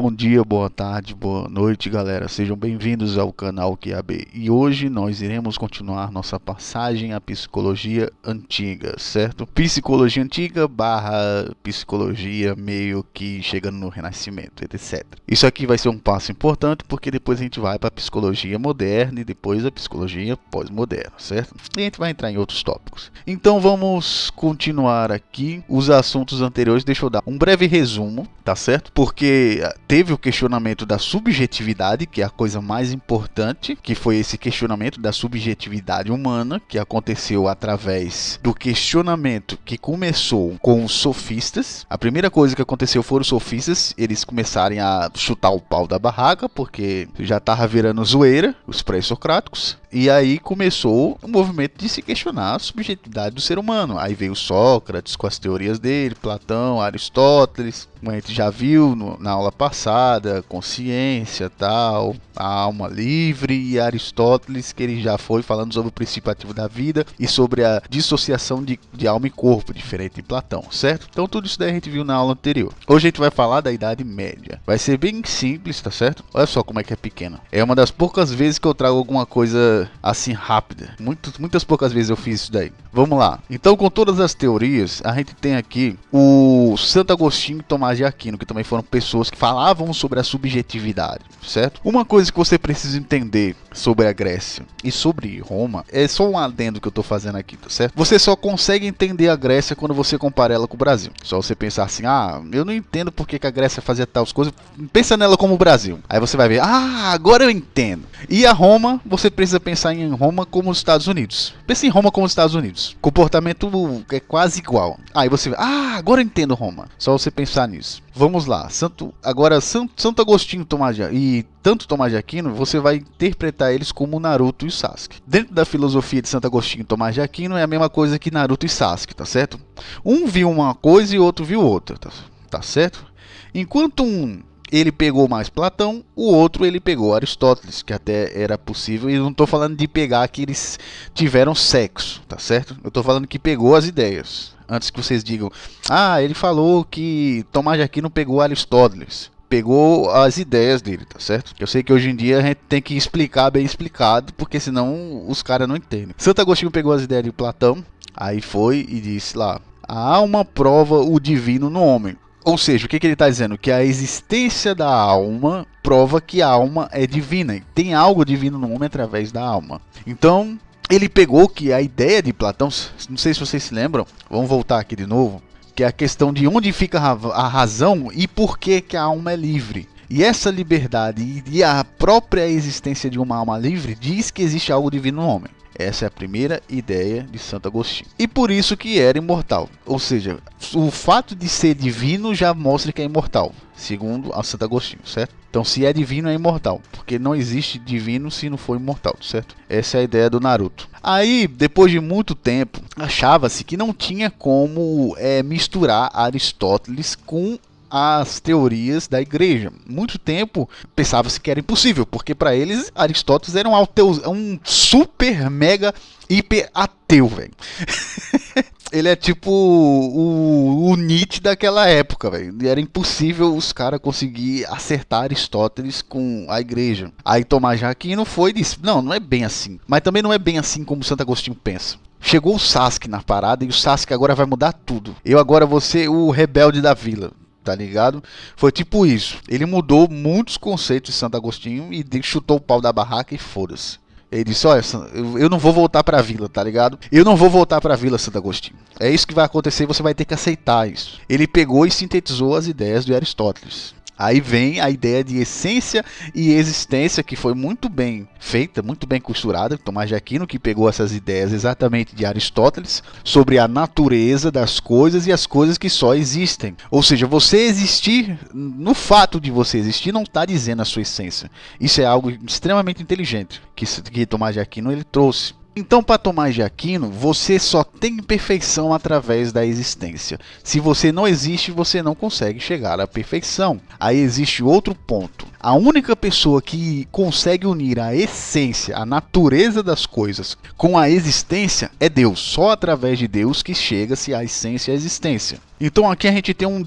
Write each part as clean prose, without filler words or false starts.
Bom dia, boa tarde, boa noite, galera. Sejam bem-vindos ao canal QAB. E hoje nós iremos continuar nossa passagem à psicologia antiga, certo? Psicologia antiga barra psicologia meio que chegando no Renascimento, etc. Isso aqui vai ser um passo importante porque depois a gente vai para a psicologia moderna e depois a psicologia pós-moderna, certo? E a gente vai entrar em outros tópicos. Então vamos continuar aqui os assuntos anteriores. Deixa eu dar um breve resumo, tá certo? Porque teve o questionamento da subjetividade, que é a coisa mais importante, que foi esse questionamento da subjetividade humana, que aconteceu através do questionamento que começou com os sofistas. A primeira coisa que aconteceu foram os sofistas, eles começarem a chutar o pau da barraca, porque já estava virando zoeira, os pré-socráticos. E aí começou o movimento de se questionar a subjetividade do ser humano. Aí veio Sócrates com as teorias dele, Platão, Aristóteles, como a gente já viu na aula passada, consciência, tal, a alma livre, e Aristóteles, que ele já foi falando sobre o princípio ativo da vida e sobre a dissociação de alma e corpo, diferente de Platão, certo? Então tudo isso daí a gente viu na aula anterior. Hoje a gente vai falar da Idade Média. Vai ser bem simples, tá certo? Olha só como é que é pequena. É uma das poucas vezes que eu trago alguma coisa assim rápida. Muitas poucas vezes eu fiz isso daí. Vamos lá. Então, com todas as teorias, a gente tem aqui o Santo Agostinho e Tomás de Aquino, que também foram pessoas que falavam sobre a subjetividade, certo? Uma coisa que você precisa entender sobre a Grécia e sobre Roma, é só um adendo que eu tô fazendo aqui, tá certo? Você só consegue entender a Grécia quando você compara ela com o Brasil. Só você pensar assim, eu não entendo porque que a Grécia fazia tais coisas, pensa nela como o Brasil. Aí você vai ver, agora eu entendo. E a Roma, você precisa pensar em Roma como os Estados Unidos. Pensa em Roma como os Estados Unidos. Comportamento é quase igual. Aí você vê, agora eu entendo Roma. Só você pensar nisso. Vamos lá. Santo Agostinho e tanto Tomás de Aquino, você vai interpretar eles como o Naruto e o Sasuke. Dentro da filosofia de Santo Agostinho e Tomás de Aquino é a mesma coisa que Naruto e Sasuke, tá certo? Um viu uma coisa e o outro viu outra, tá certo? Enquanto ele pegou mais Platão, o outro ele pegou Aristóteles, que até era possível, e não estou falando de pegar que eles tiveram sexo, tá certo? Eu estou falando que pegou as ideias. Antes que vocês digam, ele falou que Tomás de Aquino pegou Aristóteles. Pegou as ideias dele, tá certo? Eu sei que hoje em dia a gente tem que explicar bem explicado, porque senão os caras não entendem. Santo Agostinho pegou as ideias de Platão, aí foi e disse lá, a alma prova o divino no homem. Ou seja, o que ele está dizendo? Que a existência da alma prova que a alma é divina. E tem algo divino no homem através da alma. Então, ele pegou que a ideia de Platão, não sei se vocês se lembram, vamos voltar aqui de novo, que é a questão de onde fica a razão e por que a alma é livre. E essa liberdade e a própria existência de uma alma livre diz que existe algo divino no homem. Essa é a primeira ideia de Santo Agostinho. E por isso que era imortal. Ou seja, o fato de ser divino já mostra que é imortal, segundo a Santo Agostinho, certo? Então, se é divino, é imortal. Porque não existe divino se não for imortal, certo? Essa é a ideia do Naruto. Aí, depois de muito tempo, achava-se que não tinha como misturar Aristóteles com as teorias da igreja. Muito tempo pensava-se que era impossível, porque para eles Aristóteles era um super mega hiper ateu, velho. Ele é tipo o Nietzsche daquela época, velho. Era impossível os caras conseguir acertar Aristóteles com a igreja. Aí Tomás de Aquino foi e disse, não é bem assim. Mas também não é bem assim como Santo Agostinho pensa. Chegou o Sasuke na parada e o Sasuke agora vai mudar tudo. Eu agora vou ser o rebelde da vila. Tá ligado? Foi tipo isso. Ele mudou muitos conceitos de Santo Agostinho e chutou o pau da barraca e foda-se. Ele disse, olha, eu não vou voltar pra vila, tá ligado? Eu não vou voltar pra vila, Santo Agostinho. É isso que vai acontecer e você vai ter que aceitar isso. Ele pegou e sintetizou as ideias de Aristóteles. Aí vem a ideia de essência e existência, que foi muito bem feita, muito bem costurada. Tomás de Aquino, que pegou essas ideias exatamente de Aristóteles, sobre a natureza das coisas e as coisas que só existem. Ou seja, você existir, no fato de você existir, não está dizendo a sua essência. Isso é algo extremamente inteligente que Tomás de Aquino ele trouxe. Então, para Tomás de Aquino, você só tem perfeição através da existência. Se você não existe, você não consegue chegar à perfeição. Aí existe outro ponto. A única pessoa que consegue unir a essência, a natureza das coisas com a existência é Deus. Só através de Deus que chega-se à essência e à existência. Então aqui a gente tem um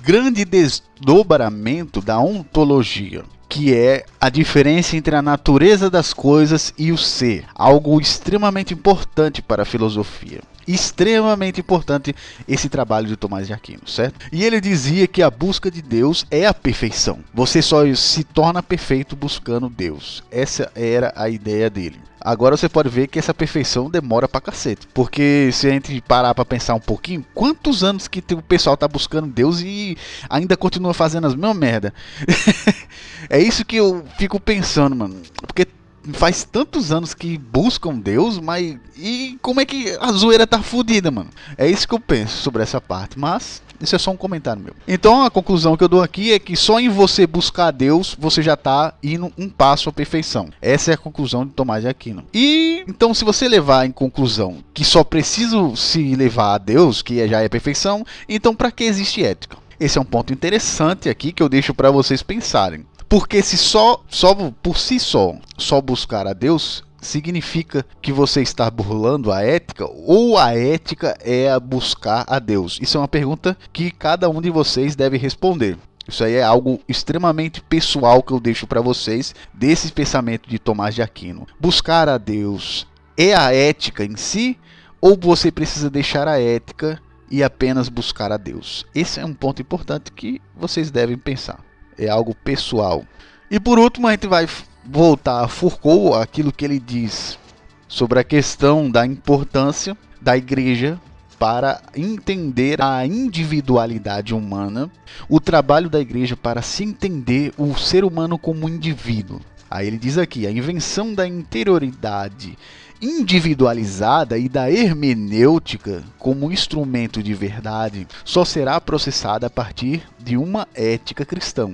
grande desdobramento da ontologia, que é a diferença entre a natureza das coisas e o ser, algo extremamente importante para a filosofia. Extremamente importante esse trabalho de Tomás de Aquino, certo? E ele dizia que a busca de Deus é a perfeição. Você só se torna perfeito buscando Deus. Essa era a ideia dele. Agora você pode ver que essa perfeição demora pra cacete. Porque se a gente parar pra pensar um pouquinho, quantos anos que o pessoal tá buscando Deus e ainda continua fazendo as mesmas merda? É isso que eu fico pensando, mano. Porque faz tantos anos que buscam Deus, mas e como é que a zoeira tá fodida, mano? É isso que eu penso sobre essa parte, mas isso é só um comentário meu. Então a conclusão que eu dou aqui é que só em você buscar Deus, você já tá indo um passo à perfeição. Essa é a conclusão de Tomás de Aquino. E então se você levar em conclusão que só preciso se levar a Deus, que já é perfeição, então para que existe ética? Esse é um ponto interessante aqui que eu deixo para vocês pensarem. Porque se só por si só buscar a Deus, significa que você está burlando a ética, ou a ética é a buscar a Deus? Isso é uma pergunta que cada um de vocês deve responder. Isso aí é algo extremamente pessoal que eu deixo para vocês, desse pensamento de Tomás de Aquino. Buscar a Deus é a ética em si, ou você precisa deixar a ética e apenas buscar a Deus? Esse é um ponto importante que vocês devem pensar. É algo pessoal. E por último, a gente vai voltar a Foucault, aquilo que ele diz sobre a questão da importância da igreja para entender a individualidade humana, o trabalho da igreja para se entender o ser humano como indivíduo. Aí ele diz aqui, a invenção da interioridade individualizada e da hermenêutica como instrumento de verdade só será processada a partir de uma ética cristã.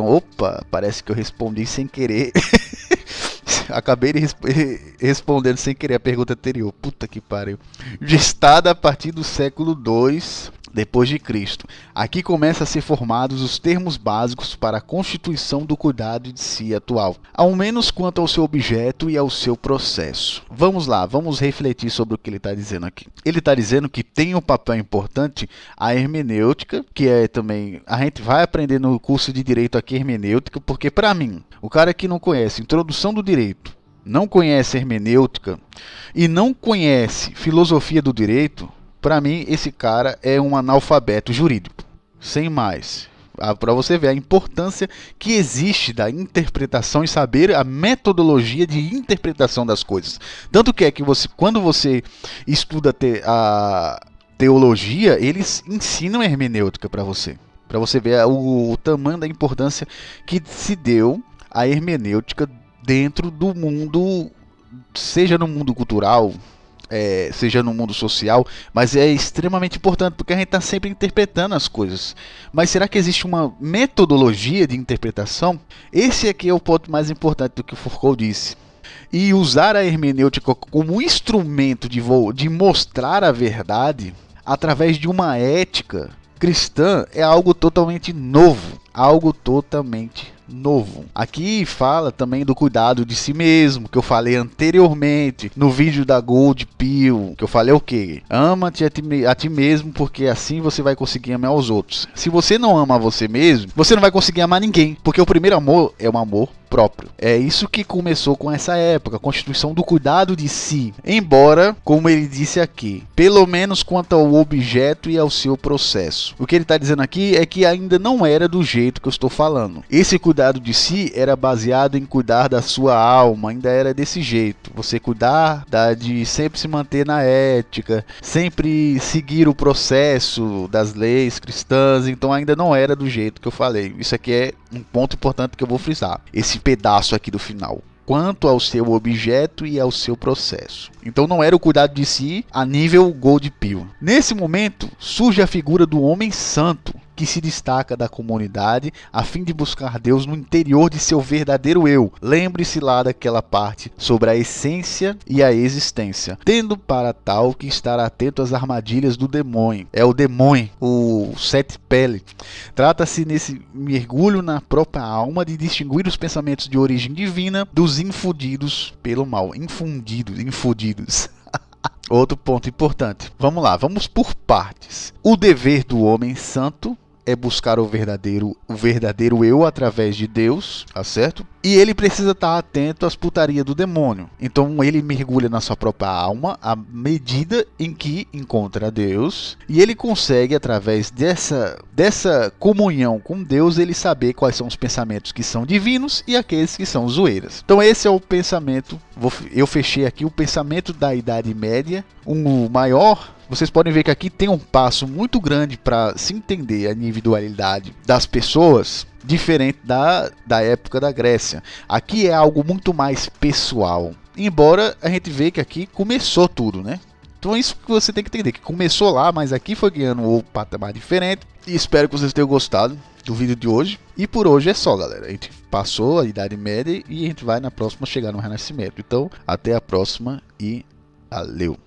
Opa, parece que eu respondi sem querer. Acabei de respondendo sem querer a pergunta anterior. Puta que pariu. Gestada a partir do século II depois de Cristo. Aqui começam a ser formados os termos básicos para a constituição do cuidado de si atual, ao menos quanto ao seu objeto e ao seu processo. Vamos lá, vamos refletir sobre o que ele está dizendo aqui. Ele está dizendo que tem um papel importante a hermenêutica, que é também, a gente vai aprender no curso de direito aqui hermenêutica, porque para mim, o cara que não conhece introdução do direito, não conhece hermenêutica e não conhece filosofia do direito, para mim, esse cara é um analfabeto jurídico, sem mais. Para você ver a importância que existe da interpretação e saber a metodologia de interpretação das coisas. Tanto que é que você, quando você estuda a teologia, eles ensinam hermenêutica para você ver o tamanho da importância que se deu à hermenêutica dentro do mundo, seja no mundo cultural, seja no mundo social, mas é extremamente importante porque a gente está sempre interpretando as coisas. Mas será que existe uma metodologia de interpretação? Esse aqui é o ponto mais importante do que Foucault disse. E usar a hermenêutica como instrumento de mostrar a verdade através de uma ética cristã é algo totalmente novo. Aqui fala também do cuidado de si mesmo, que eu falei anteriormente no vídeo da Gold Pill, que eu falei o quê? Ama-te a ti mesmo, porque assim você vai conseguir amar os outros. Se você não ama você mesmo, você não vai conseguir amar ninguém, porque o primeiro amor é um amor próprio. É isso que começou com essa época, a constituição do cuidado de si. Embora, como ele disse aqui, pelo menos quanto ao objeto e ao seu processo. O que ele está dizendo aqui é que ainda não era do jeito que eu estou falando. Esse cuidado de si era baseado em cuidar da sua alma, ainda era desse jeito. Você cuidar de sempre se manter na ética, sempre seguir o processo das leis cristãs, então ainda não era do jeito que eu falei. Isso aqui é um ponto importante que eu vou frisar. Esse pedaço aqui do final. Quanto ao seu objeto e ao seu processo. Então não era o cuidado de si a nível Gold Pill. Nesse momento surge a figura do homem santo, que se destaca da comunidade a fim de buscar Deus no interior de seu verdadeiro eu. Lembre-se lá daquela parte sobre a essência e a existência, tendo para tal que estar atento às armadilhas do demônio. É o demônio, o sete pele. Trata-se nesse mergulho na própria alma de distinguir os pensamentos de origem divina dos infundidos pelo mal. Infundidos. Outro ponto importante. Vamos lá, vamos por partes. O dever do homem santo é buscar o verdadeiro eu através de Deus, tá certo? E ele precisa estar atento às putarias do demônio. Então ele mergulha na sua própria alma à medida em que encontra Deus. E ele consegue, através dessa comunhão com Deus, ele saber quais são os pensamentos que são divinos e aqueles que são zoeiras. Então esse é o pensamento. Eu fechei aqui o pensamento da Idade Média. O maior... Vocês podem ver que aqui tem um passo muito grande para se entender a individualidade das pessoas, diferente da época da Grécia. Aqui é algo muito mais pessoal. Embora a gente veja que aqui começou tudo, né? Então é isso que você tem que entender, que começou lá, mas aqui foi ganhando um patamar diferente. E espero que vocês tenham gostado do vídeo de hoje. E por hoje é só, galera. A gente passou a Idade Média e a gente vai na próxima chegar no Renascimento. Então, até a próxima e valeu!